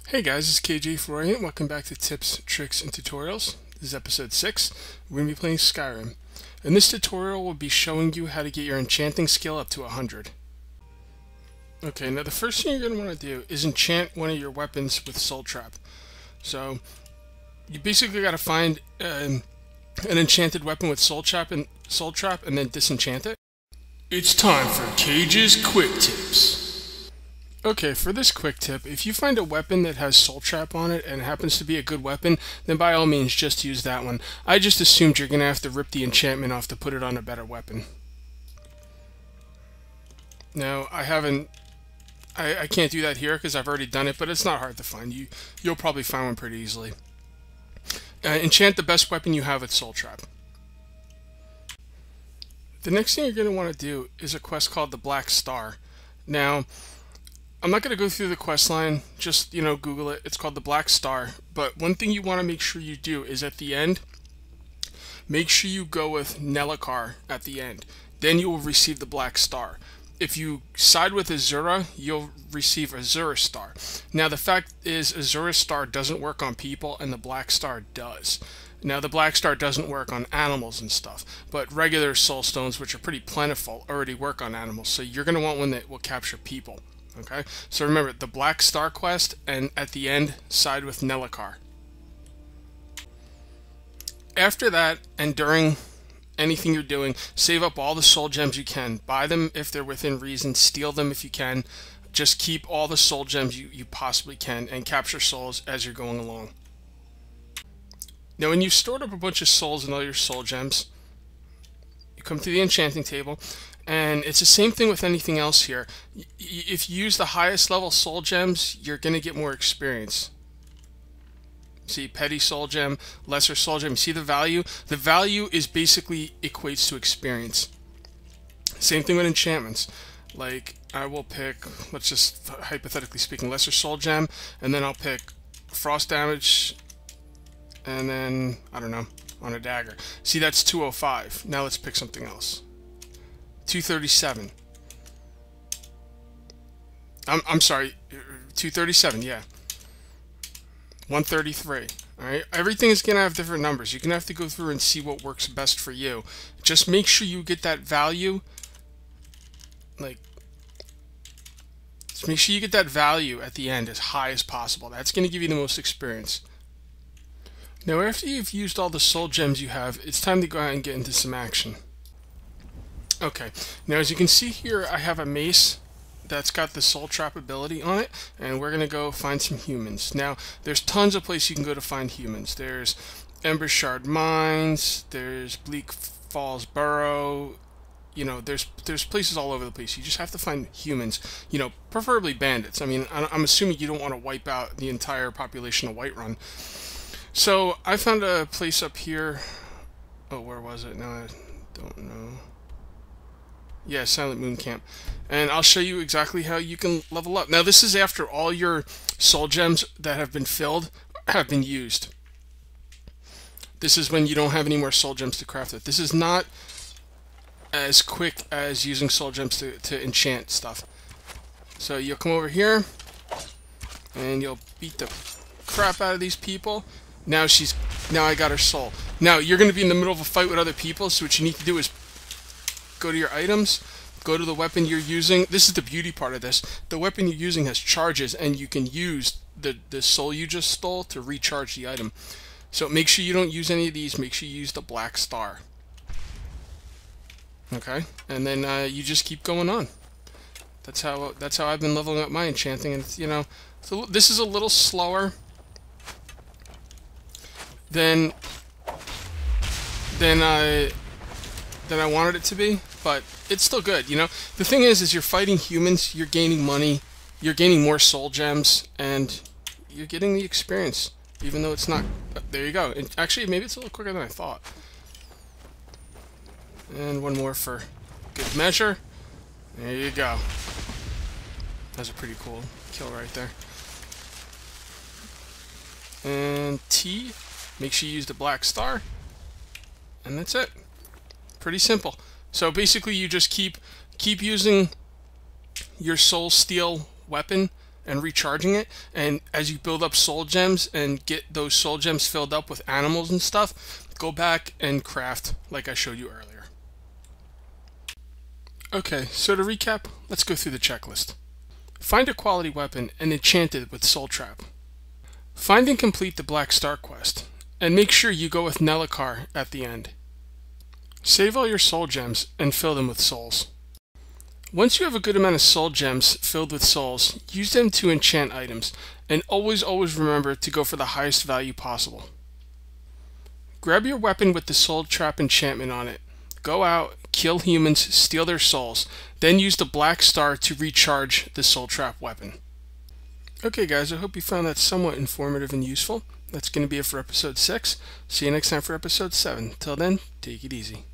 Hey guys, it's KJ Florian. Welcome back to Tips, Tricks, and Tutorials. This is episode 6. We're going to be playing Skyrim. In this tutorial, we'll be showing you how to get your enchanting skill up to 100. Okay, now the first thing you're going to want to do is enchant one of your weapons with Soul Trap. So, you basically got to find an enchanted weapon with Soul Trap and then disenchant it. It's time for KJ's Quick Tips. Okay, for this quick tip, if you find a weapon that has Soul Trap on it and it happens to be a good weapon, then by all means just use that one. I just assumed you're going to have to rip the enchantment off to put it on a better weapon. Now, I can't do that here because I've already done it, but it's not hard to find. You'll probably find one pretty easily. Enchant the best weapon you have with Soul Trap. The next thing you're going to want to do is a quest called the Black Star. Now, I'm not going to go through the quest line, just, Google it. It's called the Black Star. But one thing you want to make sure you do is at the end, make sure you go with Nelacar at the end. Then you will receive the Black Star. If you side with Azura, you'll receive Azura Star. Now the fact is Azura Star doesn't work on people and the Black Star does. Now the Black Star doesn't work on animals and stuff, but regular soul stones, which are pretty plentiful, already work on animals. So you're going to want one that will capture people. Okay, so remember the Black Star quest, and at the end, side with Nelacar. After that, and during anything you're doing, save up all the soul gems you can. Buy them if they're within reason, steal them if you can. Just keep all the soul gems you possibly can, and capture souls as you're going along. Now when you've stored up a bunch of souls and all your soul gems, you come to the enchanting table. And it's the same thing with anything else here. If you use the highest level soul gems, you're going to get more experience. See, petty soul gem, lesser soul gem. See the value? The value is basically equates to experience. Same thing with enchantments. Like, I will pick, let's just hypothetically speaking, lesser soul gem, and then I'll pick frost damage, and then, I don't know, on a dagger. See, that's 205. Now let's pick something else. 237. I'm sorry, 237, yeah. 133. Alright, everything is going to have different numbers. You're going to have to go through and see what works best for you. Just make sure you get that value, just make sure you get that value at the end as high as possible. That's going to give you the most experience. Now, after you've used all the soul gems you have, it's time to go out and get into some action. Okay, now as you can see here, I have a mace that's got the Soul Trap ability on it, and we're going to go find some humans. Now, there's tons of places you can go to find humans. There's Ember Shard Mines, there's Bleak Falls Burrow, there's places all over the place. You just have to find humans, preferably bandits. I mean, I'm assuming you don't want to wipe out the entire population of Whiterun. So, I found a place up here. Oh, where was it? Now I don't know. Yeah, Silent Moon Camp. And I'll show you exactly how you can level up. Now, this is after all your soul gems that have been filled have been used. This is when you don't have any more soul gems to craft it. This is not as quick as using soul gems to enchant stuff. So you'll come over here, and you'll beat the crap out of these people. Now I got her soul. Now, you're going to be in the middle of a fight with other people, so what you need to do is go to your items, go to the weapon you're using. This is the beauty part of this. The weapon you're using has charges, and you can use the soul you just stole to recharge the item. So make sure you don't use any of these. Make sure you use the Black Star. Okay, and then you just keep going on. That's how I've been leveling up my enchanting, and so this is a little slower than I wanted it to be, but it's still good, The thing is you're fighting humans, you're gaining money, you're gaining more soul gems, and you're getting the experience, even though it's not... There you go. Actually, maybe it's a little quicker than I thought. And one more for good measure. There you go. That's a pretty cool kill right there. And T, make sure you use the Black Star, and that's it. Pretty simple. So basically you just keep using your soul steel weapon and recharging it. And as you build up soul gems and get those soul gems filled up with animals and stuff, go back and craft like I showed you earlier. Okay, so to recap, let's go through the checklist. Find a quality weapon and enchant it with Soul Trap. Find and complete the Black Star quest, and make sure you go with Nelacar at the end. Save all your soul gems and fill them with souls. Once you have a good amount of soul gems filled with souls, use them to enchant items, and always remember to go for the highest value possible. Grab your weapon with the Soul Trap enchantment on it. Go out, kill humans, steal their souls, then use the Black Star to recharge the Soul Trap weapon. Okay guys, I hope you found that somewhat informative and useful. That's going to be it for episode 6. See you next time for episode 7. Till then, take it easy.